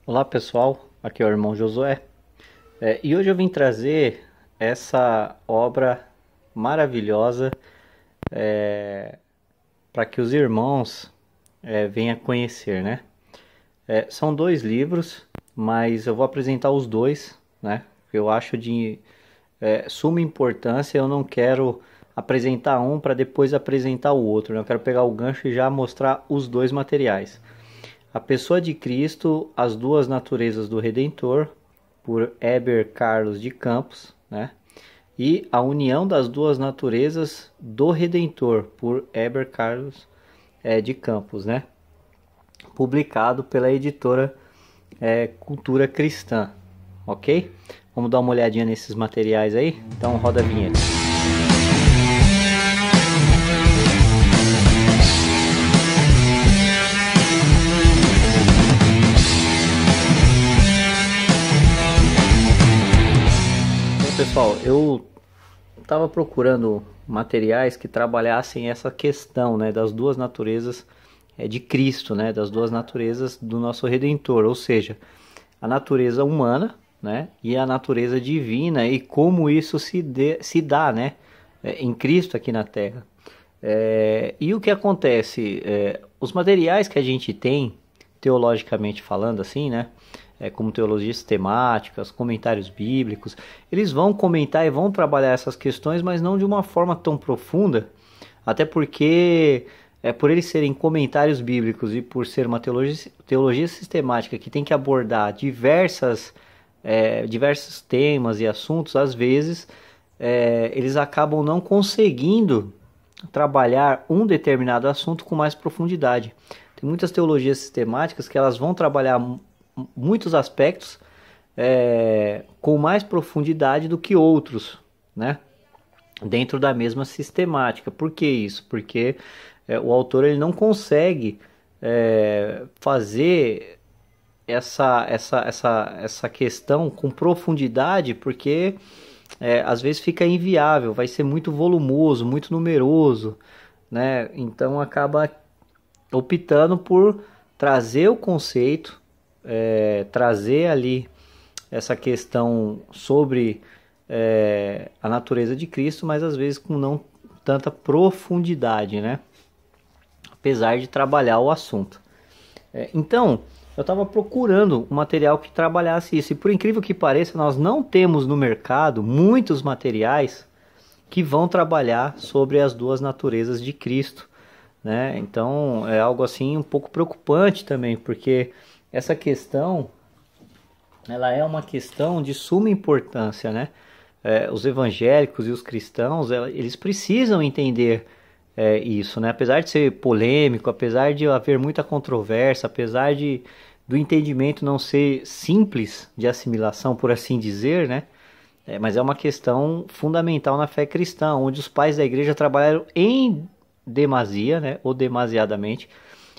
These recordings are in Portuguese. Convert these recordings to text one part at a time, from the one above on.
Olá pessoal, aqui é o irmão Josué. E hoje eu vim trazer essa obra maravilhosa para que os irmãos venham conhecer, né? São dois livros, mas eu vou apresentar os dois, né? Eu acho de suma importância. Eu não quero apresentar um para depois apresentar o outro, né? Eu quero pegar o gancho e já mostrar os dois materiais. A Pessoa de Cristo, As Duas Naturezas do Redentor, por Heber Carlos de Campos, né? E A União das Duas Naturezas do Redentor, por Heber Carlos de Campos, né? Publicado pela editora Cultura Cristã, ok? Vamos dar uma olhadinha nesses materiais aí? Então roda a vinheta. Pessoal, eu estava procurando materiais que trabalhassem essa questão, né, das duas naturezas de Cristo, né, das duas naturezas do nosso Redentor, ou seja, a natureza humana, né, e a natureza divina e como isso se dá, né, em Cristo aqui na Terra. E o que acontece? Os materiais que a gente tem, teologicamente falando assim, né, como teologias sistemáticas, comentários bíblicos, eles vão comentar e vão trabalhar essas questões, mas não de uma forma tão profunda, até porque por eles serem comentários bíblicos e por ser uma teologia sistemática que tem que abordar diversos temas e assuntos, às vezes eles acabam não conseguindo trabalhar um determinado assunto com mais profundidade. Tem muitas teologias sistemáticas que elas vão trabalhar muitos aspectos com mais profundidade do que outros, né? Dentro da mesma sistemática. Por que isso? Porque o autor ele não consegue fazer essa questão com profundidade, porque às vezes fica inviável, vai ser muito volumoso, muito numeroso, né? Então acaba optando por trazer o conceito, trazer ali essa questão sobre a natureza de Cristo, mas às vezes com não tanta profundidade, né? Apesar de trabalhar o assunto. Então, eu estava procurando um material que trabalhasse isso, e por incrível que pareça, nós não temos no mercado muitos materiais que vão trabalhar sobre as duas naturezas de Cristo, né? Então, é algo assim um pouco preocupante também, porque essa questão ela é uma questão de suma importância, né? Os evangélicos e os cristãos, eles precisam entender isso, né? Apesar de ser polêmico, apesar de haver muita controvérsia, apesar do entendimento não ser simples de assimilação, por assim dizer, né? Mas é uma questão fundamental na fé cristã, onde os pais da igreja trabalharam em demasia, né? Ou demasiadamente,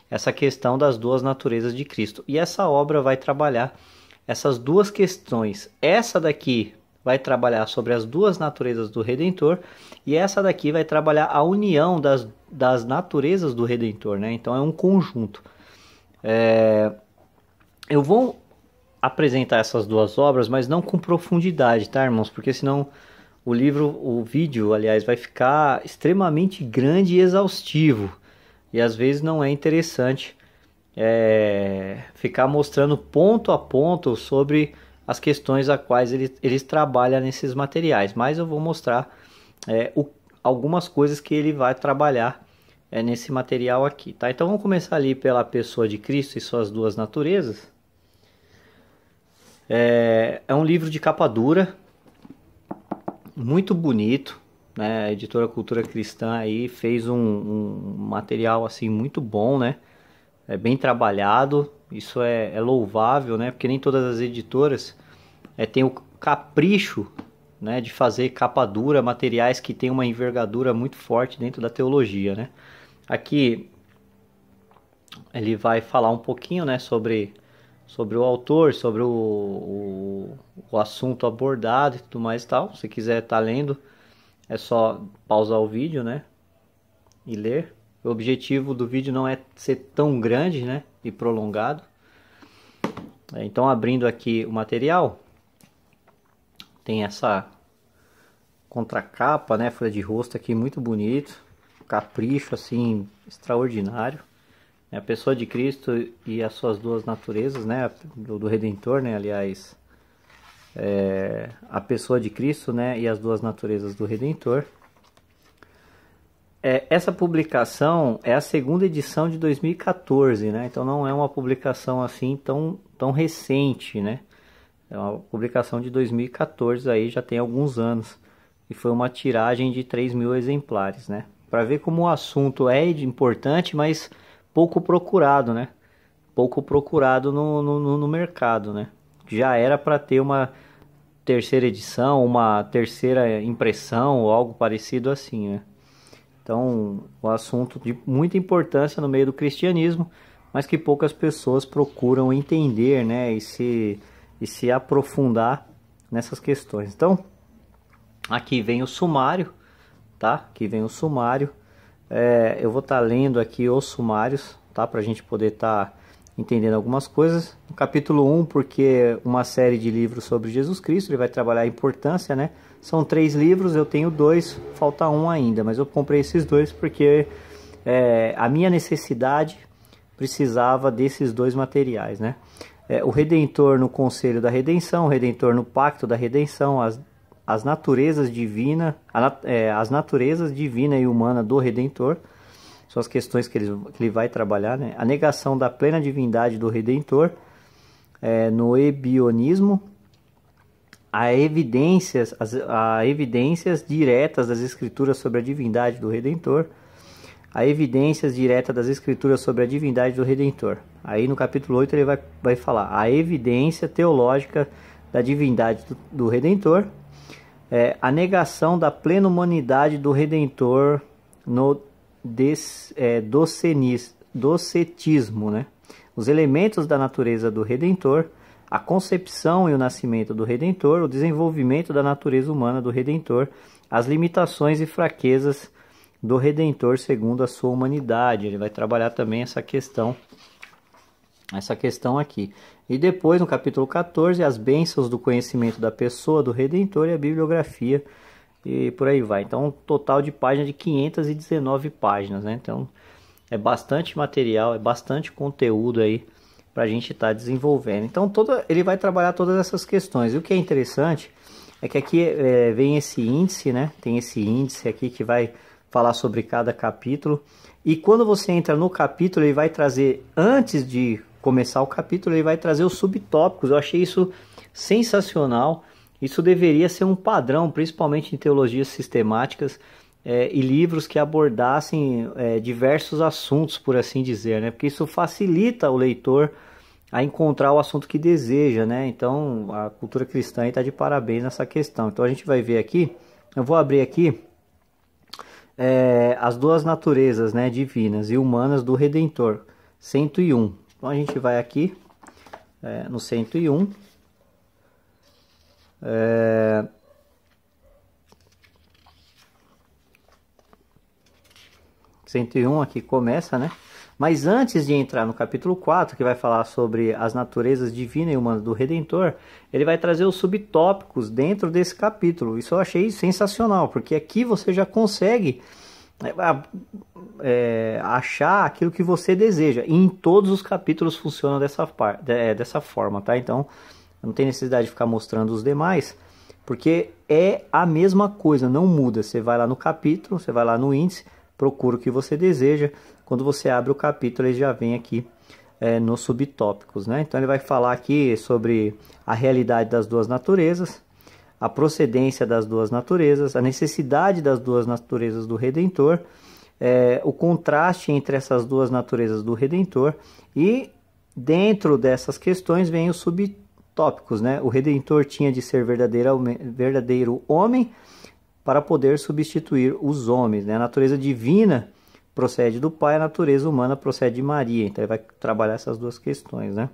essa questão das duas naturezas de Cristo. E essa obra vai trabalhar essas duas questões. Essa daqui vai trabalhar sobre as duas naturezas do Redentor, e essa daqui vai trabalhar a união das naturezas do Redentor, né? Então é um conjunto. Eu vou apresentar essas duas obras, mas não com profundidade, tá, irmãos? Porque senão o vídeo, aliás, vai ficar extremamente grande e exaustivo. E às vezes não é interessante ficar mostrando ponto a ponto sobre as questões a quais eles trabalham nesses materiais. Mas eu vou mostrar algumas coisas que ele vai trabalhar nesse material aqui, tá? Então vamos começar ali pela Pessoa de Cristo e suas duas naturezas. É um livro de capa dura, muito bonito, né? A editora Cultura Cristã aí fez um material assim muito bom, né? Bem trabalhado, isso é louvável, né? Porque nem todas as editoras têm o capricho, né, de fazer capa dura, materiais que têm uma envergadura muito forte dentro da teologia, né? Aqui ele vai falar um pouquinho, né, sobre o autor, sobre o assunto abordado e tudo mais e tal. Se quiser estar lendo, é só pausar o vídeo, né, e ler. O objetivo do vídeo não é ser tão grande, né, e prolongado. Então, abrindo aqui o material, tem essa contracapa, né, folha de rosto aqui muito bonito, capricho assim extraordinário. A pessoa de Cristo e as suas duas naturezas, né, do Redentor, né, aliás, a pessoa de Cristo, né, e as duas naturezas do Redentor. Essa publicação é a segunda edição de 2014, né, então não é uma publicação assim tão recente, né, é uma publicação de 2014, aí já tem alguns anos, e foi uma tiragem de 3.000 exemplares, né, para ver como o assunto é importante, mas pouco procurado, né, pouco procurado no mercado, né, já era para ter uma terceira edição, uma terceira impressão ou algo parecido assim, né. Então, um assunto de muita importância no meio do cristianismo, mas que poucas pessoas procuram entender, né, e se aprofundar nessas questões. Então, aqui vem o sumário, tá? Aqui vem o sumário. Eu vou estar lendo aqui os sumários, tá? Para a gente poder estar entendendo algumas coisas. No capítulo 1, porque uma série de livros sobre Jesus Cristo, ele vai trabalhar a importância, né? São 3 livros, eu tenho 2, falta um ainda, mas eu comprei esses 2 porque a minha necessidade precisava desses 2 materiais, né? O Redentor no Conselho da Redenção, o Redentor no Pacto da Redenção, as naturezas divina, as naturezas divina e humana do Redentor, são as questões que ele vai trabalhar, né? A negação da plena divindade do Redentor, no ebionismo, a evidências diretas das Escrituras sobre a divindade do Redentor, a evidências diretas das Escrituras sobre a divindade do Redentor. Aí no capítulo 8 ele vai falar a evidência teológica da divindade do Redentor, a negação da plena humanidade do Redentor no docetismo, né? Os elementos da natureza do Redentor, a concepção e o nascimento do Redentor, o desenvolvimento da natureza humana do Redentor, as limitações e fraquezas do Redentor segundo a sua humanidade. Ele vai trabalhar também essa questão aqui. E depois, no capítulo 14, as bênçãos do conhecimento da pessoa do Redentor e a bibliografia, e por aí vai. Então, um total de páginas de 519 páginas, né? Então, é bastante material, é bastante conteúdo aí para a gente estar desenvolvendo. Então, ele vai trabalhar todas essas questões. E o que é interessante é que aqui vem esse índice, né? Tem esse índice aqui que vai falar sobre cada capítulo. E quando você entra no capítulo, ele vai trazer, antes de começar o capítulo, ele vai trazer os subtópicos. Eu achei isso sensacional. Isso deveria ser um padrão, principalmente em teologias sistemáticas e livros que abordassem diversos assuntos, por assim dizer, né? Porque isso facilita o leitor a encontrar o assunto que deseja, né? Então, a cultura cristã está de parabéns nessa questão. Então, a gente vai ver aqui, eu vou abrir aqui as duas naturezas, né, divinas e humanas do Redentor, 101. Então, a gente vai aqui no 101. 101 aqui começa, né? Mas antes de entrar no capítulo 4, que vai falar sobre as naturezas divina e humana do Redentor, ele vai trazer os subtópicos dentro desse capítulo. Isso eu achei sensacional, porque aqui você já consegue achar aquilo que você deseja. E em todos os capítulos funciona dessa forma, tá? Então, não tem necessidade de ficar mostrando os demais, porque é a mesma coisa, não muda. Você vai lá no capítulo, você vai lá no índice, procura o que você deseja. Quando você abre o capítulo, ele já vem aqui nos subtópicos, né? Então ele vai falar aqui sobre a realidade das duas naturezas, a procedência das duas naturezas, a necessidade das duas naturezas do Redentor, o contraste entre essas duas naturezas do Redentor, e dentro dessas questões vem os subtópicos, né? O Redentor tinha de ser verdadeiro homem para poder substituir os homens, né? A natureza divina procede do Pai, a natureza humana procede de Maria. Então ele vai trabalhar essas duas questões, né?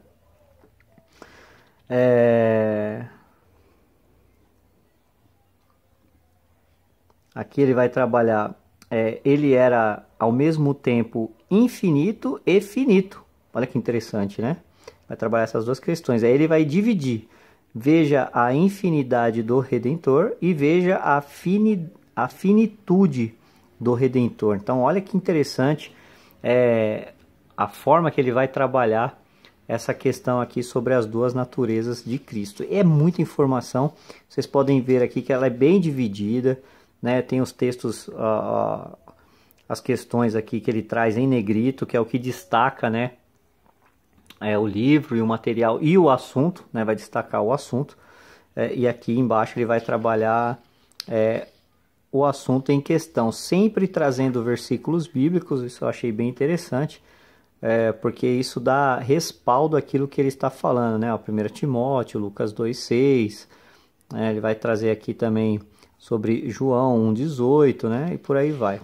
Aqui ele vai trabalhar, ele era ao mesmo tempo infinito e finito. Olha que interessante, né? Vai trabalhar essas duas questões. Aí ele vai dividir. Veja a infinidade do Redentor e veja a finitude do Redentor. Então, olha que interessante a forma que ele vai trabalhar essa questão aqui sobre as duas naturezas de Cristo. É muita informação. Vocês podem ver aqui que ela é bem dividida, né? Tem os textos, as questões aqui que ele traz em negrito, que é o que destaca, né? O livro e o material e o assunto, né? Vai destacar o assunto. E aqui embaixo ele vai trabalhar o assunto em questão, sempre trazendo versículos bíblicos. Isso eu achei bem interessante, porque isso dá respaldo àquilo que ele está falando, né? O 1 Timóteo, Lucas 2,6, ele vai trazer aqui também sobre João 1,18, né? E por aí vai.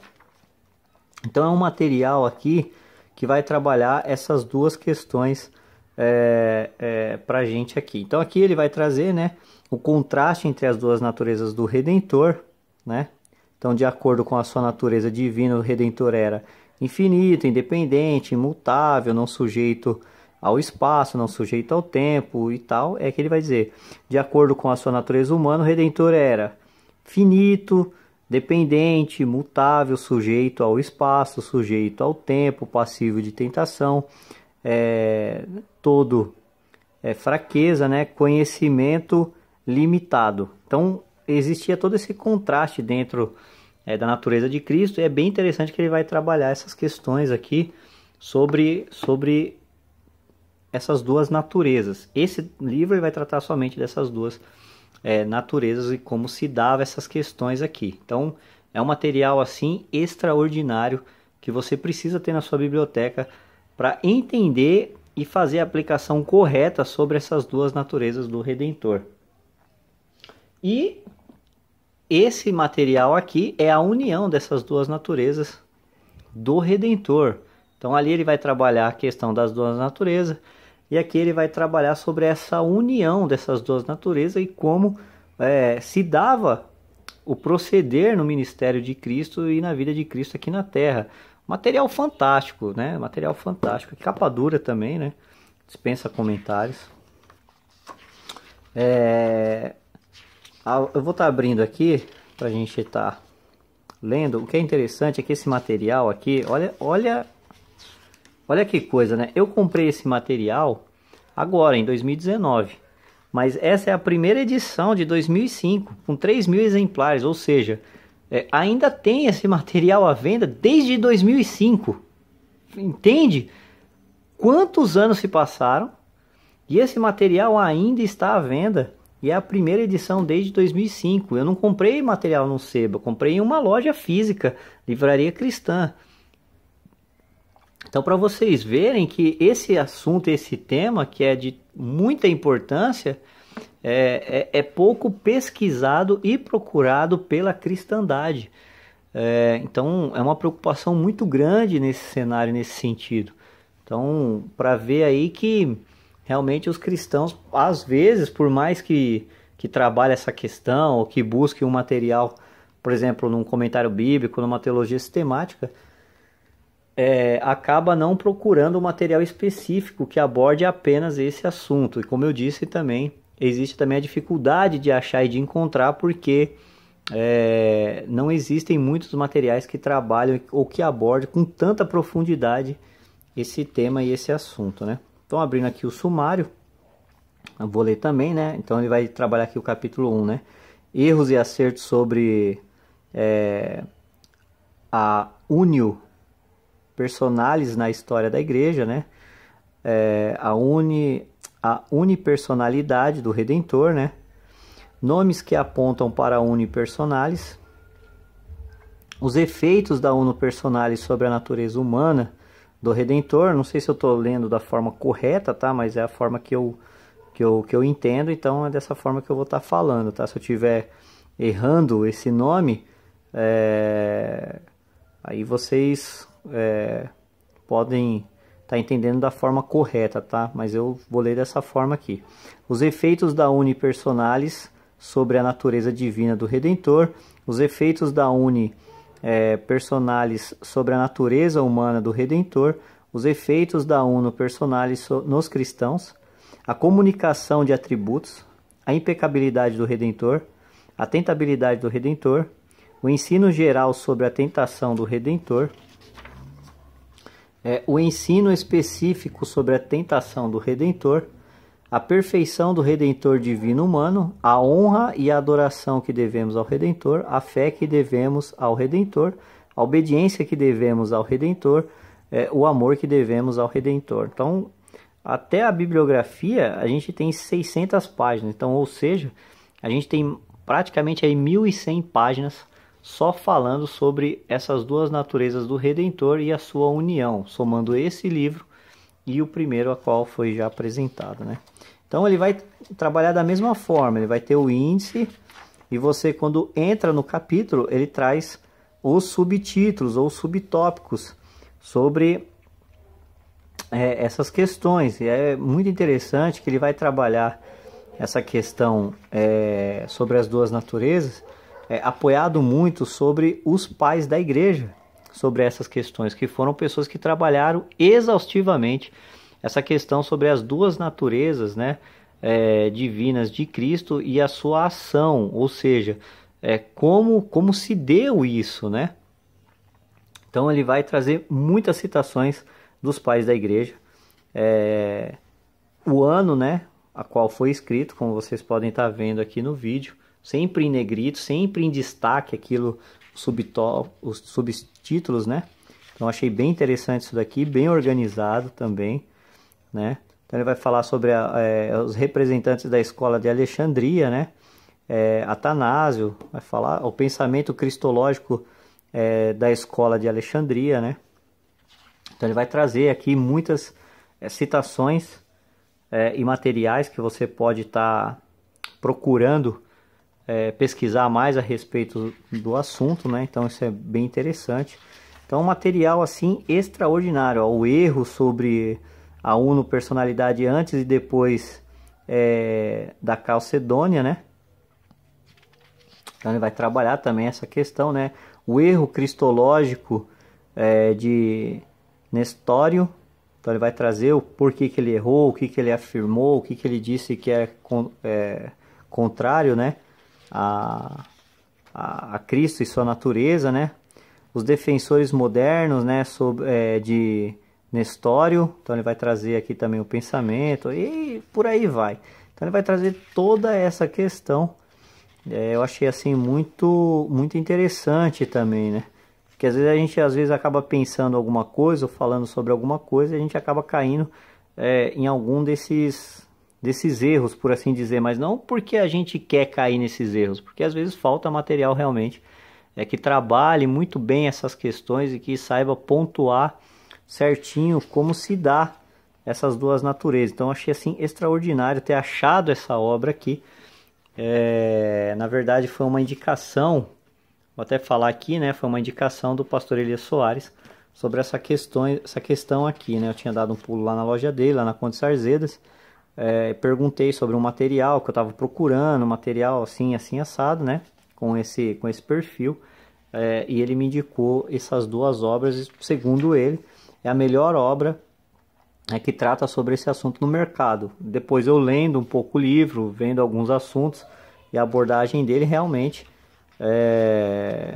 Então é um material aqui que vai trabalhar essas duas questões para a gente aqui. Então aqui ele vai trazer, né, o contraste entre as duas naturezas do Redentor, né? Então, de acordo com a sua natureza divina, o Redentor era infinito, independente, imutável, não sujeito ao espaço, não sujeito ao tempo e tal. É que ele vai dizer, de acordo com a sua natureza humana, o Redentor era finito, dependente, mutável, sujeito ao espaço, sujeito ao tempo, passivo de tentação, todo fraqueza, né? Conhecimento limitado. Então, existia todo esse contraste dentro da natureza de Cristo, e é bem interessante que ele vai trabalhar essas questões aqui sobre essas duas naturezas. Esse livro ele vai tratar somente dessas duas naturezas e como se dava essas questões aqui. Então, é um material assim extraordinário que você precisa ter na sua biblioteca para entender e fazer a aplicação correta sobre essas duas naturezas do Redentor. E esse material aqui é a união dessas duas naturezas do Redentor. Então ali ele vai trabalhar a questão das duas naturezas, e aqui ele vai trabalhar sobre essa união dessas duas naturezas e como se dava o proceder no ministério de Cristo e na vida de Cristo aqui na Terra. Material fantástico, né? Material fantástico. Capa dura também, né? Dispensa comentários. Eu vou estar abrindo aqui para a gente estar lendo. O que é interessante é que esse material aqui, olha que coisa, né? Eu comprei esse material agora, em 2019, mas essa é a primeira edição de 2005, com 3.000 exemplares, ou seja, ainda tem esse material à venda desde 2005. Entende? Quantos anos se passaram e esse material ainda está à venda? E é a primeira edição desde 2005. Eu não comprei material no sebo, eu comprei em uma loja física, Livraria Cristã. Então, para vocês verem que esse assunto, esse tema, que é de muita importância, é pouco pesquisado e procurado pela cristandade. Então, é uma preocupação muito grande nesse cenário, nesse sentido. Então, para ver aí que realmente os cristãos, às vezes, por mais que trabalhe essa questão, ou que busque um material, por exemplo, num comentário bíblico, numa teologia sistemática, acaba não procurando um material específico que aborde apenas esse assunto. E como eu disse também, existe também a dificuldade de achar e de encontrar, porque não existem muitos materiais que trabalham ou que abordem com tanta profundidade esse tema e esse assunto, né? Então, abrindo aqui o sumário, eu vou ler também, né? Então, ele vai trabalhar aqui o capítulo 1, né? Erros e acertos sobre a unio personalis na história da igreja, né? A unipersonalidade do Redentor, né? Nomes que apontam para a unipersonalis. Os efeitos da unipersonalis sobre a natureza humana do Redentor. Não sei se eu estou lendo da forma correta, tá? Mas é a forma que eu entendo, então é dessa forma que eu vou estar falando, tá? Se eu estiver errando esse nome, aí vocês podem estar entendendo da forma correta, tá? Mas eu vou ler dessa forma aqui. Os efeitos da unipersonalis sobre a natureza divina do Redentor. Os efeitos da personalis sobre a natureza humana do Redentor, os efeitos da uno personalis nos cristãos, a comunicação de atributos, a impecabilidade do Redentor, a tentabilidade do Redentor, o ensino geral sobre a tentação do Redentor, o ensino específico sobre a tentação do Redentor, a perfeição do Redentor divino humano, a honra e a adoração que devemos ao Redentor, a fé que devemos ao Redentor, a obediência que devemos ao Redentor, o amor que devemos ao Redentor. Então, até a bibliografia, a gente tem 600 páginas. Então, ou seja, a gente tem praticamente aí 1.100 páginas só falando sobre essas duas naturezas do Redentor e a sua união, somando esse livro e o primeiro a qual foi já apresentado, né? Então ele vai trabalhar da mesma forma, ele vai ter o índice e você, quando entra no capítulo, ele traz os subtítulos ou subtópicos sobre essas questões. E é muito interessante que ele vai trabalhar essa questão sobre as duas naturezas, apoiado muito sobre os pais da igreja, sobre essas questões, que foram pessoas que trabalharam exaustivamente essa questão sobre as duas naturezas, né, divinas de Cristo e a sua ação, ou seja, como se deu isso, né? Então ele vai trazer muitas citações dos pais da igreja, o ano, né, a qual foi escrito, como vocês podem estar vendo aqui no vídeo, sempre em negrito, sempre em destaque aquilo, os subtítulos, né? Então achei bem interessante isso daqui, bem organizado também, né? Então ele vai falar sobre os representantes da escola de Alexandria, né? Atanásio, vai falar o pensamento cristológico da escola de Alexandria, né? Então ele vai trazer aqui muitas citações e materiais que você pode estar procurando pesquisar mais a respeito do assunto, né? Então isso é bem interessante. Então um material assim extraordinário, ó, o erro sobre a uno personalidade antes e depois da Calcedônia, né? Então ele vai trabalhar também essa questão, né? O erro cristológico de Nestório. Então ele vai trazer o porquê que ele errou, o que ele afirmou, o que ele disse que contrário, né, a Cristo e sua natureza, né? Os defensores modernos, né, de Nestório. Então ele vai trazer aqui também o pensamento e por aí vai. Então ele vai trazer toda essa questão. Eu achei assim muito interessante também, né? Porque às vezes a gente acaba pensando alguma coisa ou falando sobre alguma coisa e a gente acaba caindo em algum desses erros, por assim dizer, mas não porque a gente quer cair nesses erros, porque às vezes falta material realmente que trabalhe muito bem essas questões e que saiba pontuar certinho como se dá essas duas naturezas. Então achei assim extraordinário ter achado essa obra aqui. Na verdade foi uma indicação, vou até falar aqui, né? Foi uma indicação do pastor Elias Soares sobre essa questão aqui, né? Eu tinha dado um pulo lá na loja dele, lá na Conde Sarzedas. Perguntei sobre um material que eu estava procurando, um material assim assado, né? Com esse perfil. E ele me indicou essas duas obras, segundo ele, é a melhor obra que trata sobre esse assunto no mercado. Depois eu lendo um pouco o livro, vendo alguns assuntos e a abordagem dele realmente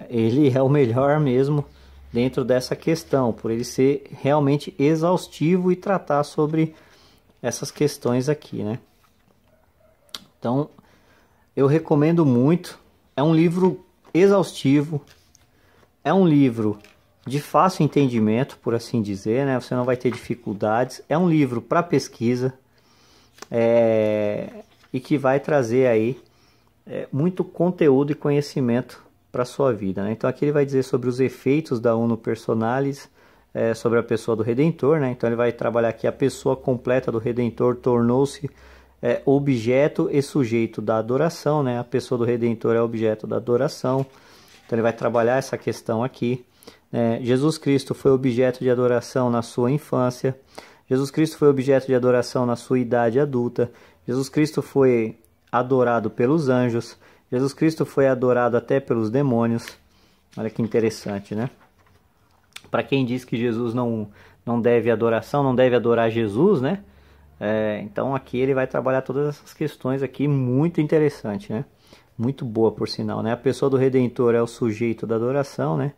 ele é o melhor mesmo dentro dessa questão, por ele ser realmente exaustivo e tratar sobre essas questões aqui, né? Então eu recomendo muito. É um livro exaustivo, é um livro de fácil entendimento, por assim dizer, né? Você não vai ter dificuldades. É um livro para pesquisa e que vai trazer aí muito conteúdo e conhecimento para a sua vida, né? Então aqui ele vai dizer sobre os efeitos da uno personalis sobre a pessoa do Redentor, né? Então ele vai trabalhar aqui a pessoa completa do Redentor tornou-se objeto e sujeito da adoração, né? A pessoa do Redentor é objeto da adoração. Então ele vai trabalhar essa questão aqui. Jesus Cristo foi objeto de adoração na sua infância. Jesus Cristo foi objeto de adoração na sua idade adulta. Jesus Cristo foi adorado pelos anjos. Jesus Cristo foi adorado até pelos demônios. Olha que interessante, né? Para quem diz que Jesus não não deve adoração, não deve adorar Jesus, né? Então aqui ele vai trabalhar todas essas questões aqui, muito interessante, né? Muito boa, por sinal, né? A pessoa do Redentor é o sujeito da adoração, né?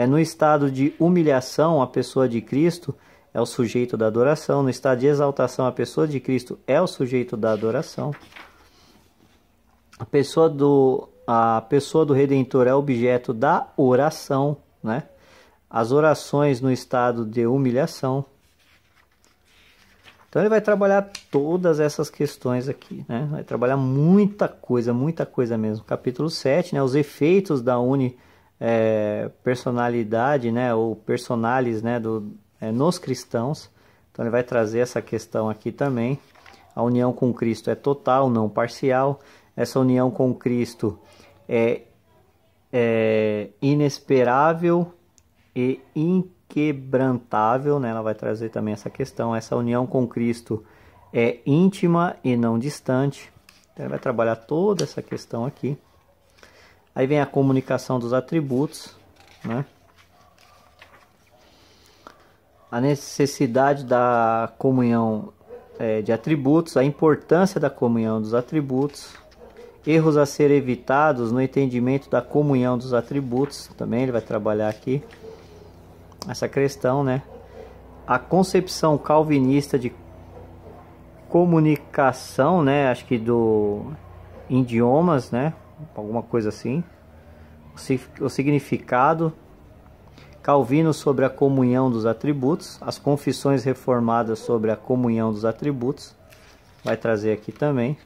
No estado de humilhação, a pessoa de Cristo é o sujeito da adoração. No estado de exaltação, a pessoa de Cristo é o sujeito da adoração. A pessoa do Redentor é objeto da oração, né? As orações no estado de humilhação. Então ele vai trabalhar todas essas questões aqui, né? Vai trabalhar muita coisa mesmo. Capítulo 7, né? Os efeitos da personalidade, né? Ou personalis, né? Nos cristãos. Então ele vai trazer essa questão aqui também. A união com Cristo é total, não parcial. Essa união com Cristo é inesperável e inquebrantável, né? Ela vai trazer também essa questão. Essa união com Cristo é íntima e não distante. Então, ele vai trabalhar toda essa questão aqui. Aí vem a comunicação dos atributos, né? A necessidade da comunhão de atributos, a importância da comunhão dos atributos, erros a ser evitados no entendimento da comunhão dos atributos, também ele vai trabalhar aqui essa questão, né? A concepção calvinista de comunicação, né? Acho que do idiomas, né? Alguma coisa assim. O significado. Calvino sobre a comunhão dos atributos. As confissões reformadas sobre a comunhão dos atributos. Vai trazer aqui também.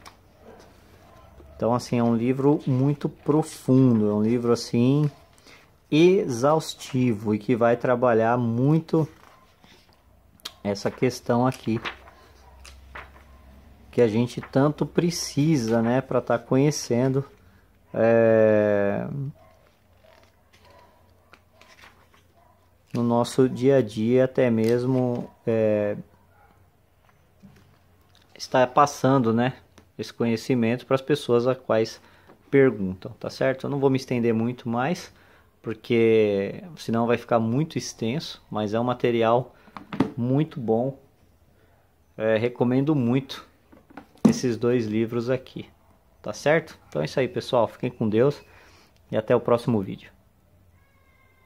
Então, assim, é um livro muito profundo. É um livro, assim, exaustivo e que vai trabalhar muito essa questão aqui que a gente tanto precisa, né, para estar conhecendo no nosso dia a dia, até mesmo estar passando, né, esse conhecimento para as pessoas a quais perguntam, tá certo? Eu não vou me estender muito mais, porque senão vai ficar muito extenso, mas é um material muito bom. Recomendo muito esses dois livros aqui, tá certo? Então é isso aí, pessoal. Fiquem com Deus e até o próximo vídeo.